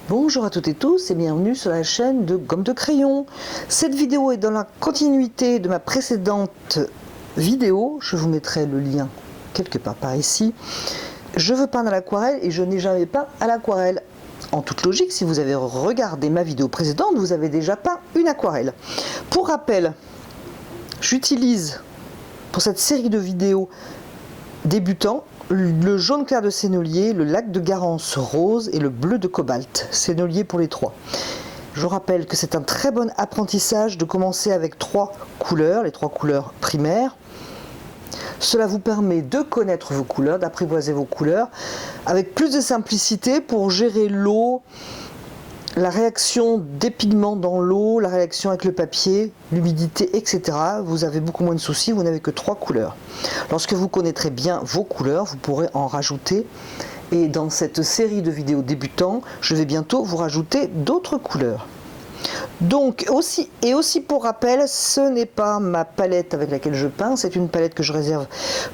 Bonjour à toutes et tous et bienvenue sur la chaîne de Gomme de Crayon. Cette vidéo est dans la continuité de ma précédente vidéo. Je vous mettrai le lien quelque part par ici. Je veux peindre à l'aquarelle et je n'ai jamais peint à l'aquarelle. En toute logique, si vous avez regardé ma vidéo précédente, vous avez déjà peint une aquarelle. Pour rappel, j'utilise pour cette série de vidéos débutants le jaune clair de Sennelier, le lac de Garance rose et le bleu de cobalt. Sennelier pour les trois. Je rappelle que c'est un très bon apprentissage de commencer avec trois couleurs, les trois couleurs primaires. Cela vous permet de connaître vos couleurs, d'apprivoiser vos couleurs avec plus de simplicité pour gérer l'eau, la réaction des pigments dans l'eau, la réaction avec le papier, l'humidité, etc. Vous avez beaucoup moins de soucis, vous n'avez que trois couleurs. Lorsque vous connaîtrez bien vos couleurs, vous pourrez en rajouter. Et dans cette série de vidéos débutants, je vais bientôt vous rajouter d'autres couleurs. Donc aussi pour rappel, ce n'est pas ma palette avec laquelle je peins, c'est une palette que je réserve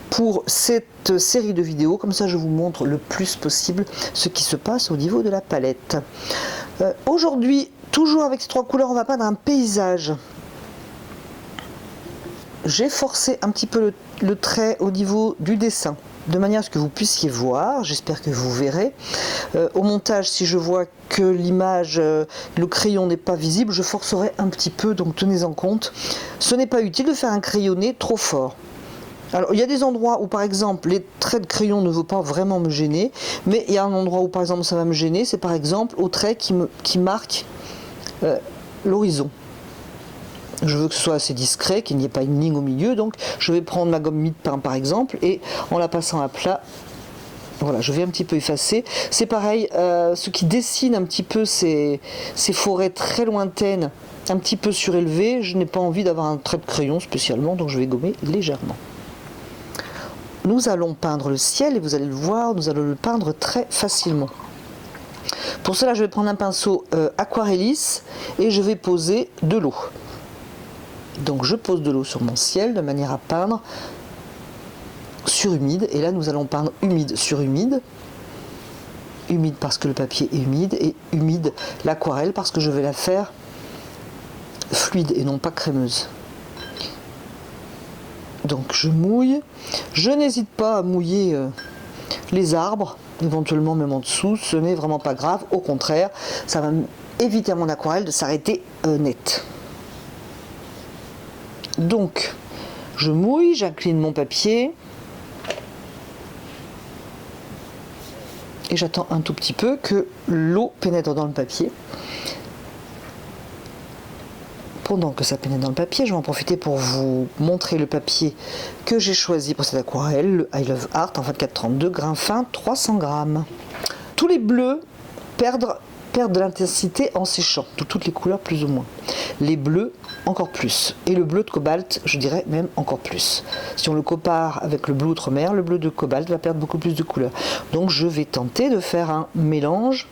pour cette série de vidéos. Comme ça, je vous montre le plus possible ce qui se passe au niveau de la palette. Aujourd'hui, toujours avec ces trois couleurs, on va peindre un paysage. J'ai forcé un petit peu le trait au niveau du dessin, de manière à ce que vous puissiez voir, j'espère que vous verrez. Au montage, si je vois que l'image, le crayon n'est pas visible, je forcerai un petit peu, donc tenez-en compte. Ce n'est pas utile de faire un crayonné trop fort. Alors, il y a des endroits où, par exemple, les traits de crayon ne vont pas vraiment me gêner, mais il y a un endroit où, par exemple, ça va me gêner, c'est par exemple au trait qui marque l'horizon. Je veux que ce soit assez discret, qu'il n'y ait pas une ligne au milieu, donc je vais prendre ma gomme mie-de-pain par exemple, et en la passant à plat, voilà, je vais un petit peu effacer. C'est pareil, ce qui dessine un petit peu ces forêts très lointaines, un petit peu surélevées, je n'ai pas envie d'avoir un trait de crayon spécialement, donc je vais gommer légèrement. Nous allons peindre le ciel, et vous allez le voir, nous allons le peindre très facilement. Pour cela, je vais prendre un pinceau Aquarellis, et je vais poser de l'eau. Donc je pose de l'eau sur mon ciel de manière à peindre sur humide, et là nous allons peindre humide sur humide. Humide parce que le papier est humide, et humide l'aquarelle parce que je vais la faire fluide et non pas crémeuse. Donc je mouille, je n'hésite pas à mouiller les arbres, éventuellement même en dessous, ce n'est vraiment pas grave, au contraire, ça va éviter à mon aquarelle de s'arrêter net. Donc, je mouille, j'incline mon papier et j'attends un tout petit peu que l'eau pénètre dans le papier. Pendant que ça pénètre dans le papier, je vais en profiter pour vous montrer le papier que j'ai choisi pour cette aquarelle, le I Love Art en 24-32, grain fin, 300 grammes. Tous les bleus perdent de l'intensité en séchant, de toutes les couleurs plus ou moins. Les bleus encore plus, et le bleu de cobalt, je dirais même encore plus. Si on le compare avec le bleu outre-mer, le bleu de cobalt va perdre beaucoup plus de couleurs. Donc je vais tenter de faire un mélange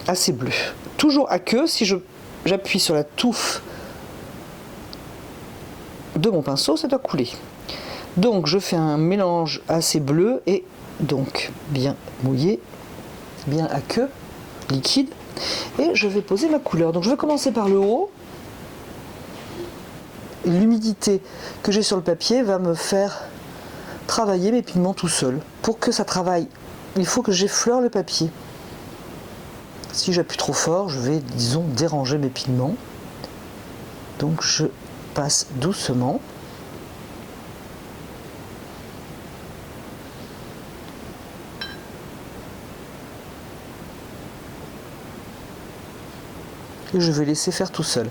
assez bleu. Toujours à queue, si j'appuie sur la touffe de mon pinceau, ça doit couler. Donc je fais un mélange assez bleu et donc bien mouillé, bien à queue, liquide, et je vais poser ma couleur. Donc je vais commencer par le haut. L'humidité que j'ai sur le papier va me faire travailler mes pigments tout seul. Pour que ça travaille, il faut que j'effleure le papier. Si j'appuie trop fort, je vais, disons, déranger mes pigments. Donc je passe doucement. Et je vais laisser faire tout seul.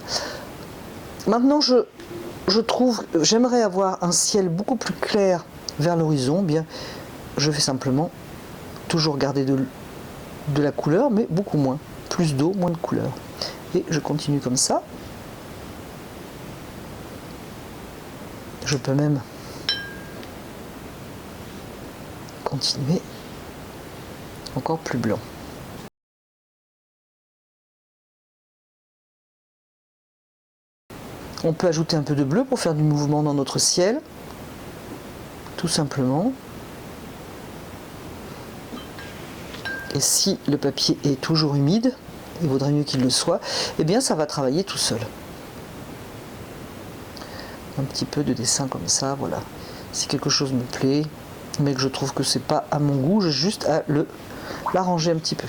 Maintenant, j'aimerais avoir un ciel beaucoup plus clair vers l'horizon. Bien, je vais simplement toujours garder de la couleur, mais beaucoup moins. Plus d'eau, moins de couleur. Et je continue comme ça. Je peux même continuer encore plus blanc. On peut ajouter un peu de bleu pour faire du mouvement dans notre ciel, tout simplement. Et si le papier est toujours humide, il vaudrait mieux qu'il le soit, eh bien ça va travailler tout seul. Un petit peu de dessin comme ça, voilà. Si quelque chose me plaît, mais que je trouve que c'est pas à mon goût, j'ai juste à l'arranger un petit peu.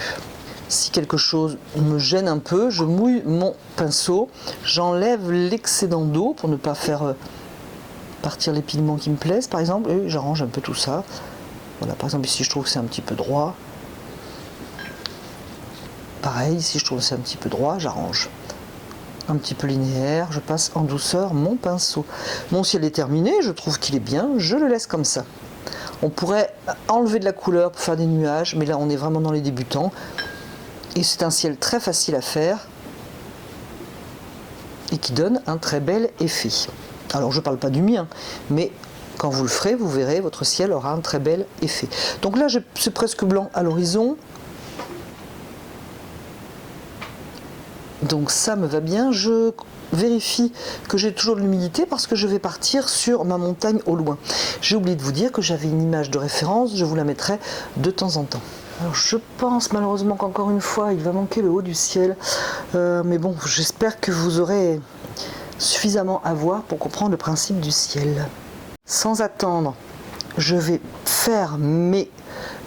Si quelque chose me gêne un peu, je mouille mon pinceau, j'enlève l'excédent d'eau pour ne pas faire partir les pigments qui me plaisent par exemple, et j'arrange un peu tout ça. Voilà, par exemple ici je trouve que c'est un petit peu droit. Pareil, si je trouve que c'est un petit peu droit, j'arrange. Un petit peu linéaire, je passe en douceur mon pinceau. Mon ciel est terminé, je trouve qu'il est bien, je le laisse comme ça. On pourrait enlever de la couleur pour faire des nuages, mais là on est vraiment dans les débutants. Et c'est un ciel très facile à faire et qui donne un très bel effet. Alors je ne parle pas du mien, mais quand vous le ferez, vous verrez, votre ciel aura un très bel effet. Donc là c'est presque blanc à l'horizon. Donc ça me va bien, je vérifie que j'ai toujours de l'humidité parce que je vais partir sur ma montagne au loin. J'ai oublié de vous dire que j'avais une image de référence, je vous la mettrai de temps en temps. Alors je pense malheureusement qu'encore une fois il va manquer le haut du ciel, mais bon, j'espère que vous aurez suffisamment à voir pour comprendre le principe du ciel. Sans attendre, je vais faire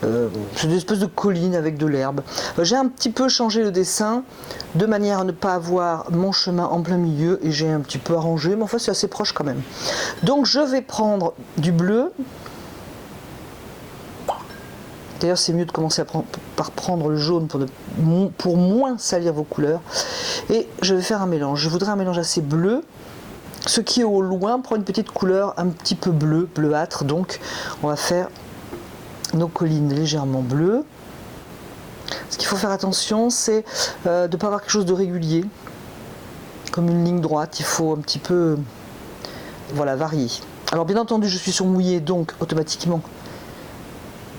c'est une espèce de colline avec de l'herbe. J'ai un petit peu changé le dessin de manière à ne pas avoir mon chemin en plein milieu et j'ai un petit peu arrangé, mais enfin c'est assez proche quand même. Donc je vais prendre du bleu. D'ailleurs c'est mieux de commencer par prendre le jaune pour moins salir vos couleurs. Et je vais faire un mélange. Je voudrais un mélange assez bleu. Ce qui est au loin prend une petite couleur un petit peu bleu, bleuâtre. Donc on va faire nos collines légèrement bleues. Ce qu'il faut faire attention, c'est de ne pas avoir quelque chose de régulier, comme une ligne droite. Il faut un petit peu varier. Alors bien entendu, je suis sur mouillé, donc automatiquement,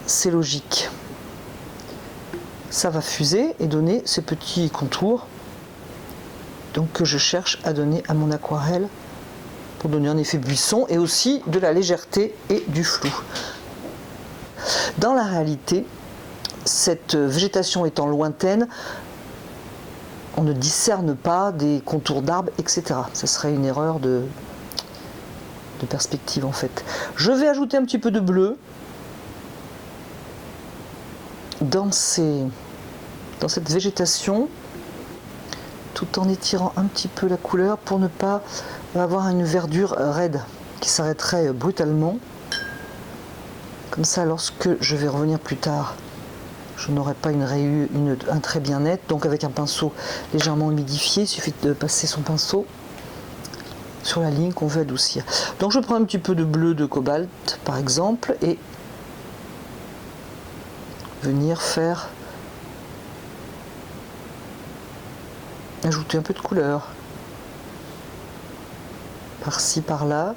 c'est logique. Ça va fuser et donner ces petits contours donc, que je cherche à donner à mon aquarelle pour donner un effet buisson et aussi de la légèreté et du flou. Dans la réalité, cette végétation étant lointaine, on ne discerne pas des contours d'arbres, etc. Ce serait une erreur de perspective en fait. Je vais ajouter un petit peu de bleu dans cette végétation, tout en étirant un petit peu la couleur pour ne pas avoir une verdure raide qui s'arrêterait brutalement. Comme ça, lorsque je vais revenir plus tard, je n'aurai pas un trait bien net. Donc avec un pinceau légèrement humidifié, il suffit de passer son pinceau sur la ligne qu'on veut adoucir. Donc je prends un petit peu de bleu de cobalt par exemple et venir faire ajouter un peu de couleur par-ci par-là.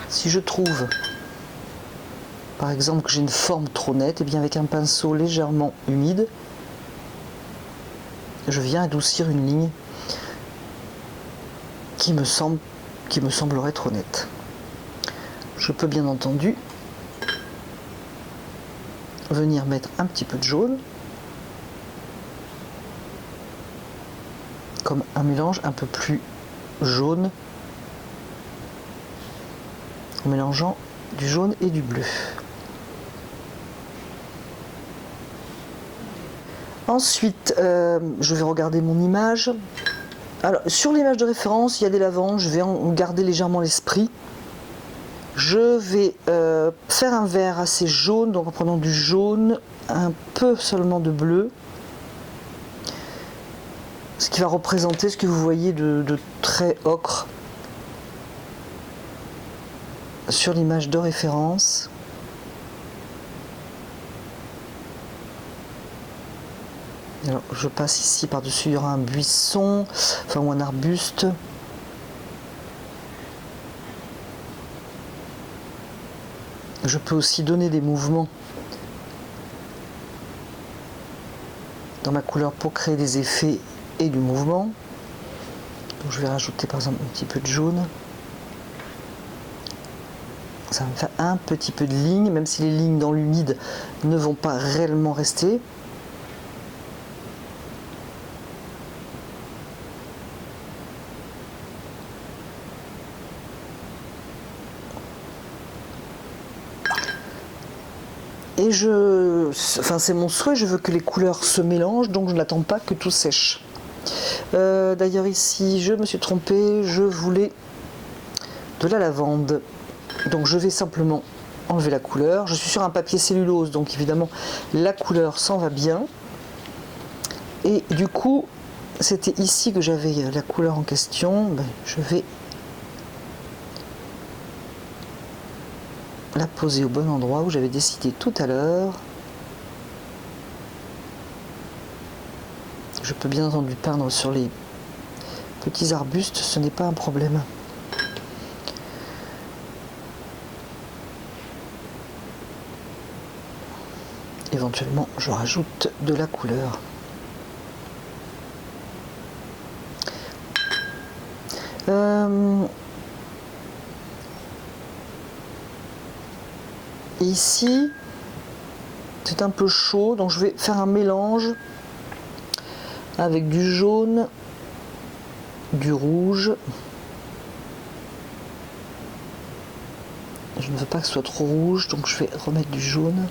Si je trouve par exemple que j'ai une forme trop nette, et bien avec un pinceau légèrement humide, je viens adoucir une ligne qui me semblerait trop nette. Je peux bien entendu venir mettre un petit peu de jaune, comme un mélange un peu plus jaune, en mélangeant du jaune et du bleu. Ensuite, je vais regarder mon image. Alors, sur l'image de référence, il y a des lavandes, je vais en garder légèrement l'esprit. Je vais faire un vert assez jaune, donc en prenant du jaune, un peu seulement de bleu. Ce qui va représenter ce que vous voyez de très ocre sur l'image de référence. Alors, je passe ici par-dessus, il y aura un buisson, ou un arbuste. Je peux aussi donner des mouvements dans ma couleur pour créer des effets et du mouvement. Donc je vais rajouter par exemple un petit peu de jaune. Ça va me faire un petit peu de lignes, même si les lignes dans l'humide ne vont pas réellement rester. Et c'est mon souhait, je veux que les couleurs se mélangent, donc je n'attends pas que tout sèche. D'ailleurs ici, je me suis trompée, je voulais de la lavande. Donc je vais simplement enlever la couleur. Je suis sur un papier cellulose, donc évidemment la couleur s'en va bien. Et du coup, c'était ici que j'avais la couleur en question. Je vais la poser au bon endroit où j'avais décidé tout à l'heure. Je peux bien entendu peindre sur les petits arbustes, ce n'est pas un problème. Éventuellement, je rajoute de la couleur. Ici, c'est un peu chaud, donc je vais faire un mélange avec du jaune, du rouge. Je ne veux pas que ce soit trop rouge, donc je vais remettre du jaune.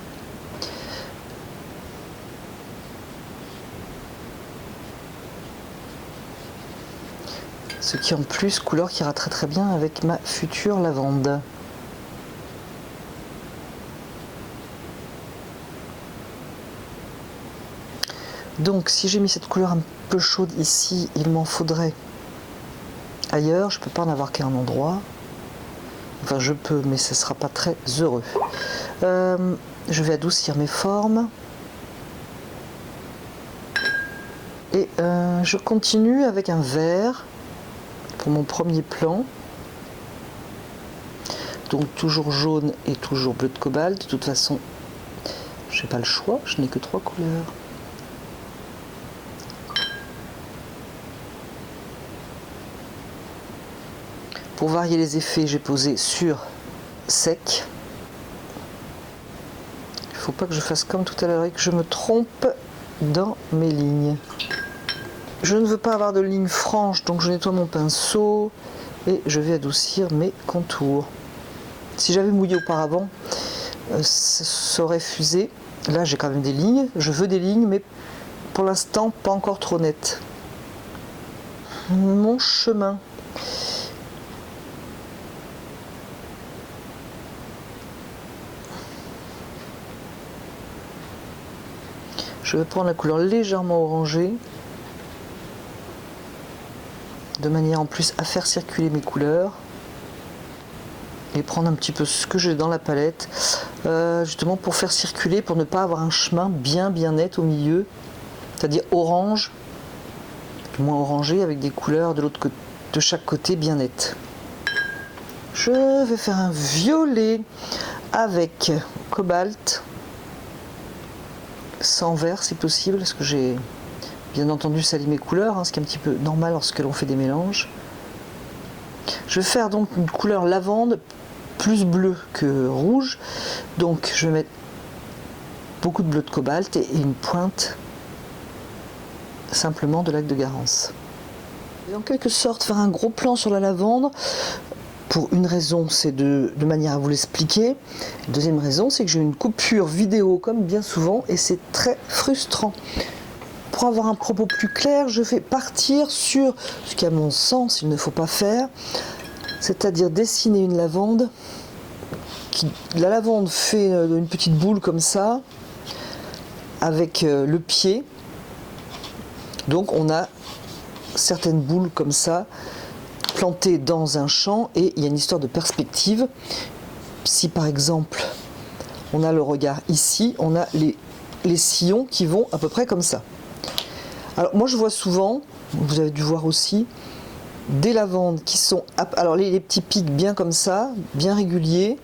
Ce qui en plus, couleur qui ira très très bien avec ma future lavande. Donc si j'ai mis cette couleur un peu chaude ici, il m'en faudrait ailleurs. Je ne peux pas en avoir qu'à un endroit. Enfin je peux, mais ce ne sera pas très heureux. Je vais adoucir mes formes. Et je continue avec un vert pour mon premier plan. Donc toujours jaune et toujours bleu de cobalt. De toute façon, je n'ai pas le choix, je n'ai que 3 couleurs. Pour varier les effets, j'ai posé sur sec. Il ne faut pas que je fasse comme tout à l'heure et que je me trompe dans mes lignes. Je ne veux pas avoir de lignes franches, donc je nettoie mon pinceau et je vais adoucir mes contours. Si j'avais mouillé auparavant, ça aurait fusé. Là, j'ai quand même des lignes. Je veux des lignes, mais pour l'instant, pas encore trop nettes. Mon chemin. Je vais prendre la couleur légèrement orangée, de manière en plus à faire circuler mes couleurs et prendre un petit peu ce que j'ai dans la palette, justement pour faire circuler, pour ne pas avoir un chemin bien net au milieu, c'est-à-dire orange, moins orangé, avec des couleurs de chaque côté bien nettes. Je vais faire un violet avec cobalt, sans vert si possible, parce que j'ai bien entendu salé mes couleurs, ce qui est un petit peu normal lorsque l'on fait des mélanges. Je vais faire donc une couleur lavande plus bleu que rouge, donc je vais mettre beaucoup de bleu de cobalt et une pointe simplement de lac de Garance. Et en quelque sorte faire un gros plan sur la lavande. Pour une raison, c'est de manière à vous l'expliquer. Deuxième raison, c'est que j'ai une coupure vidéo comme bien souvent et c'est très frustrant. Pour avoir un propos plus clair, je vais partir sur ce qu'à mon sens il ne faut pas faire, c'est-à-dire dessiner une lavande. La lavande fait une petite boule comme ça, avec le pied. Donc on a certaines boules comme ça, plantées dans un champ, et il y a une histoire de perspective. Si par exemple on a le regard ici, on a les sillons qui vont à peu près comme ça. Alors moi je vois souvent, vous avez dû voir aussi, des lavandes qui sont, alors les petits pics bien comme ça, bien réguliers.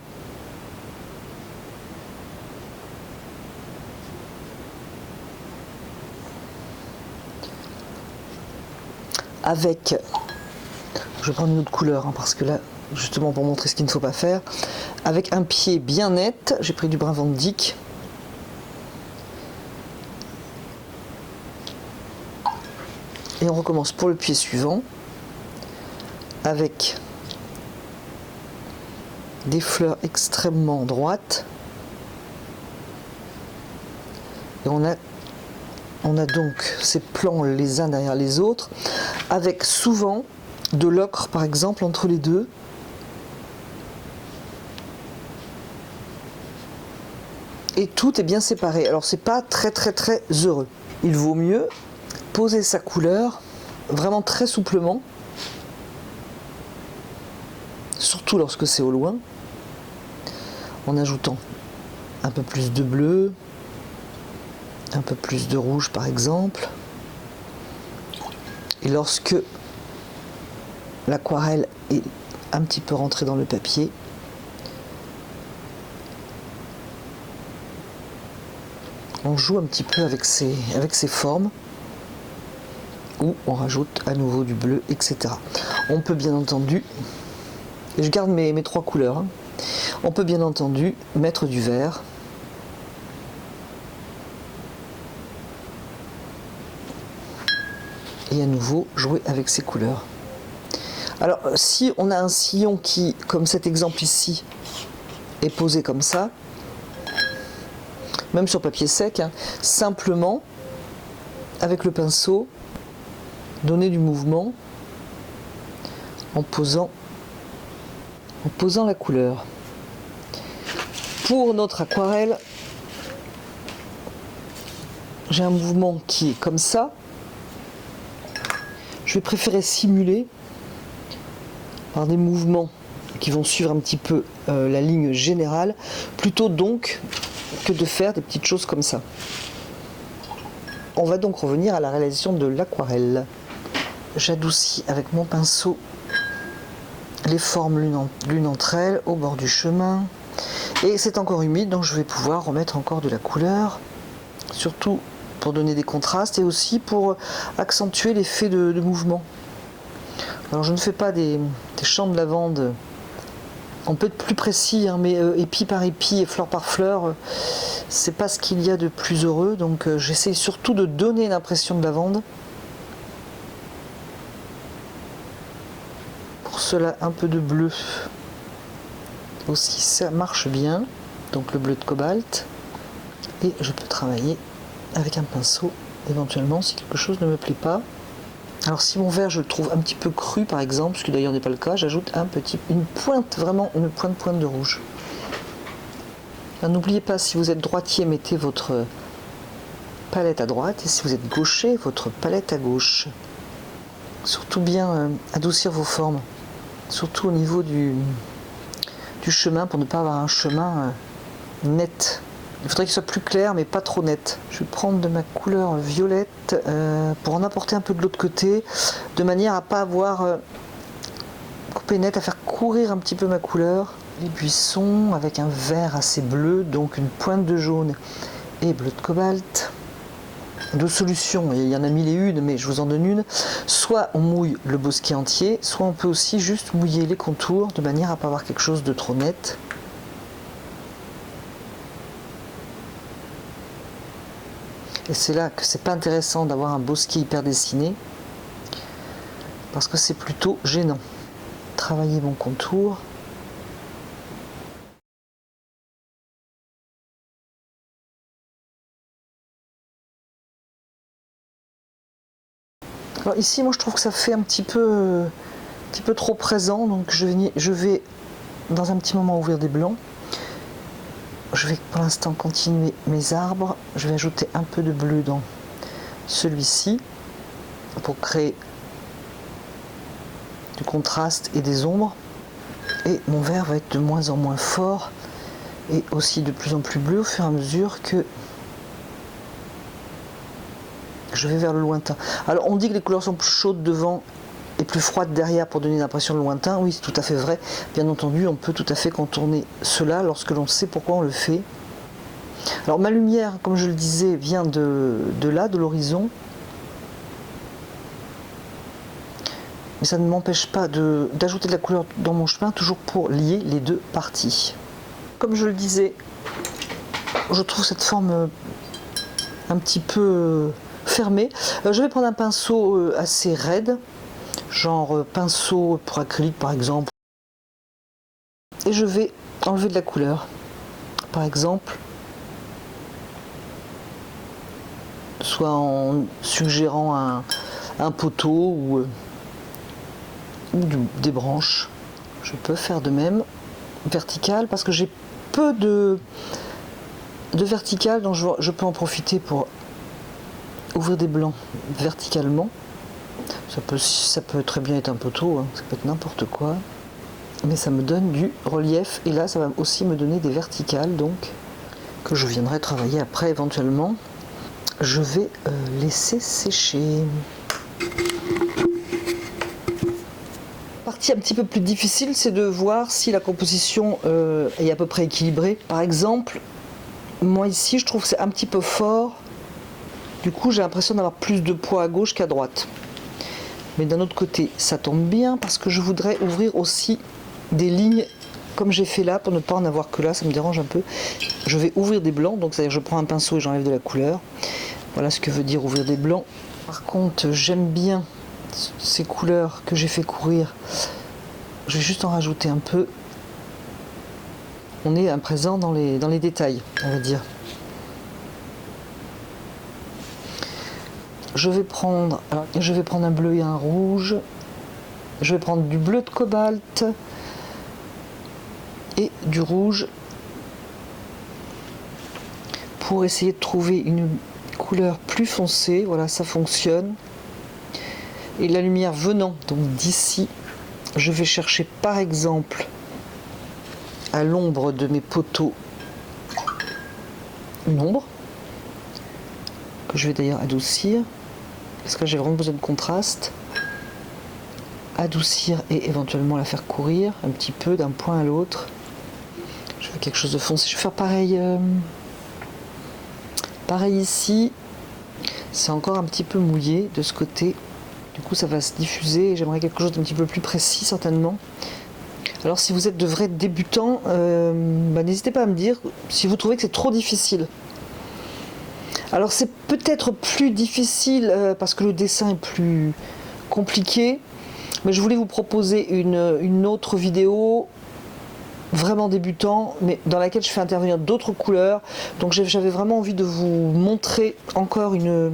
avec, je vais prendre une autre couleur hein, parce que là, justement pour montrer ce qu'il ne faut pas faire, avec un pied bien net, j'ai pris du brun Van Dyck. Et on recommence pour le pied suivant avec des fleurs extrêmement droites. Et on a donc ces plans les uns derrière les autres, avec souvent de l'ocre par exemple entre les deux. Et tout est bien séparé. Alors c'est pas très heureux. Il vaut mieux poser sa couleur vraiment très souplement, surtout lorsque c'est au loin, en ajoutant un peu plus de bleu, un peu plus de rouge par exemple. Et lorsque l'aquarelle est un petit peu rentrée dans le papier, on joue un petit peu avec ces formes, ou on rajoute à nouveau du bleu, etc. On peut bien entendu, et je garde mes trois couleurs, hein, on peut bien entendu mettre du vert. Et à nouveau jouer avec ces couleurs. Alors si on a un sillon qui, comme cet exemple ici, est posé comme ça, même sur papier sec, hein, simplement avec le pinceau donner du mouvement en posant la couleur. Pour notre aquarelle, j'ai un mouvement qui est comme ça. Je vais préférer simuler par des mouvements qui vont suivre un petit peu la ligne générale, plutôt donc que de faire des petites choses comme ça. On va donc revenir à la réalisation de l'aquarelle. J'adoucis avec mon pinceau les formes l'une entre elles au bord du chemin. Et c'est encore humide, donc je vais pouvoir remettre encore de la couleur, surtout pour donner des contrastes et aussi pour accentuer l'effet de mouvement. Alors je ne fais pas des champs de lavande, on peut être plus précis, hein, mais épi par épi et fleur par fleur, c'est pas ce qu'il y a de plus heureux, donc j'essaye surtout de donner une impression de lavande. Pour cela, un peu de bleu aussi, ça marche bien, donc le bleu de cobalt, et je peux travailler avec un pinceau, éventuellement, si quelque chose ne me plaît pas. Alors si mon vert, je le trouve un petit peu cru, par exemple, ce qui d'ailleurs n'est pas le cas, j'ajoute une pointe, vraiment une pointe de rouge. N'oubliez pas, si vous êtes droitier, mettez votre palette à droite, et si vous êtes gaucher, votre palette à gauche. Surtout bien adoucir vos formes, surtout au niveau du chemin, pour ne pas avoir un chemin net. Il faudrait qu'il soit plus clair, mais pas trop net. Je vais prendre de ma couleur violette pour en apporter un peu de l'autre côté, de manière à pas avoir coupé net, à faire courir un petit peu ma couleur. Les buissons avec un vert assez bleu, donc une pointe de jaune et bleu de cobalt. Deux solutions, il y en a mille et une, mais je vous en donne une. Soit on mouille le bosquet entier, soit on peut aussi juste mouiller les contours, de manière à pas avoir quelque chose de trop net. Et c'est là que c'est pas intéressant d'avoir un bosquet hyper dessiné, parce que c'est plutôt gênant. Travailler mon contour. Alors ici, moi je trouve que ça fait un petit peu trop présent, donc je vais dans un petit moment ouvrir des blancs. Je vais pour l'instant continuer mes arbres. Je vais ajouter un peu de bleu dans celui-ci pour créer du contraste et des ombres. Et mon vert va être de moins en moins fort et aussi de plus en plus bleu au fur et à mesure que je vais vers le lointain. Alors on dit que les couleurs sont plus chaudes devant et plus froides derrière pour donner l'impression de lointain. Oui, c'est tout à fait vrai. Bien entendu, on peut tout à fait contourner cela lorsque l'on sait pourquoi on le fait. Alors ma lumière, comme je le disais, vient de là, de l'horizon. mais ça ne m'empêche pas d'ajouter de la couleur dans mon chemin, toujours pour lier les deux parties. Comme je le disais, je trouve cette forme un petit peu fermée. Je vais prendre un pinceau assez raide, genre pinceau pour acrylique par exemple, et je vais enlever de la couleur. Par exemple, soit en suggérant un poteau ou des branches. Je peux faire de même vertical parce que j'ai peu de vertical, donc je peux en profiter pour ouvrir des blancs verticalement. Ça peut très bien être un poteau, hein, ça peut être n'importe quoi, mais ça me donne du relief, et là ça va aussi me donner des verticales, donc que je viendrai travailler après éventuellement. Je vais laisser sécher. Partie un petit peu plus difficile, c'est de voir si la composition est à peu près équilibrée. Par exemple, moi ici je trouve que c'est un petit peu fort, du coup j'ai l'impression d'avoir plus de poids à gauche qu'à droite. Mais d'un autre côté ça tombe bien parce que je voudrais ouvrir aussi des lignes comme j'ai fait là, pour ne pas en avoir que là, ça me dérange un peu. Je vais ouvrir des blancs, donc c'est-à-dire que je prends un pinceau et j'enlève de la couleur. Voilà ce que veut dire ouvrir des blancs. Par contre, j'aime bien ces couleurs que j'ai fait courir. Je vais juste en rajouter un peu. On est à présent dans les détails, on va dire. Je vais prendre un bleu et un rouge. Je vais prendre du bleu de cobalt et du rouge pour essayer de trouver une couleur plus foncée. Voilà, ça fonctionne. Et la lumière venant donc d'ici, je vais chercher par exemple à l'ombre de mes poteaux une ombre que je vais d'ailleurs adoucir parce que j'ai vraiment besoin de contraste. Adoucir et éventuellement la faire courir un petit peu d'un point à l'autre. Je veux quelque chose de foncé. Je vais faire pareil, pareil ici. C'est encore un petit peu mouillé de ce côté. Du coup, ça va se diffuser. J'aimerais quelque chose d'un petit peu plus précis, certainement. Alors, si vous êtes de vrais débutants, n'hésitez pas à me dire si vous trouvez que c'est trop difficile. Alors, c'est peut-être plus difficile parce que le dessin est plus compliqué. Mais je voulais vous proposer une autre vidéo vraiment débutant, mais dans laquelle je fais intervenir d'autres couleurs. Donc j'avais vraiment envie de vous montrer encore une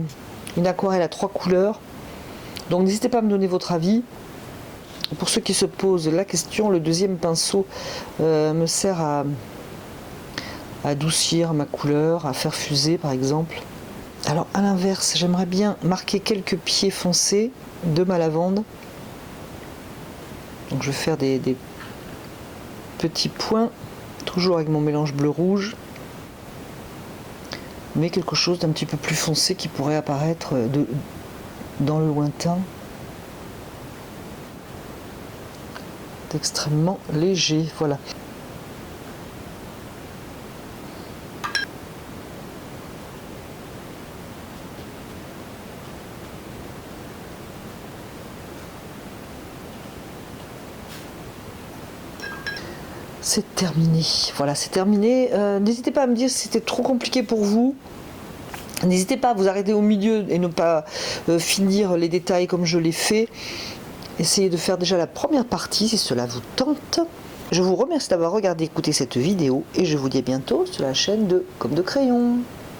aquarelle à 3 couleurs. Donc n'hésitez pas à me donner votre avis. Pour ceux qui se posent la question, le deuxième pinceau me sert à adoucir ma couleur, à faire fuser par exemple. Alors à l'inverse, j'aimerais bien marquer quelques pieds foncés de ma lavande. Donc je vais faire des petits points, toujours avec mon mélange bleu-rouge, mais quelque chose d'un petit peu plus foncé qui pourrait apparaître dans le lointain. Extrêmement léger, voilà. C'est terminé. Voilà, c'est terminé. N'hésitez pas à me dire si c'était trop compliqué pour vous. N'hésitez pas à vous arrêter au milieu et ne pas finir les détails comme je l'ai fait. Essayez de faire déjà la première partie si cela vous tente. Je vous remercie d'avoir regardé, écouté cette vidéo et je vous dis à bientôt sur la chaîne de Gomme de Crayon.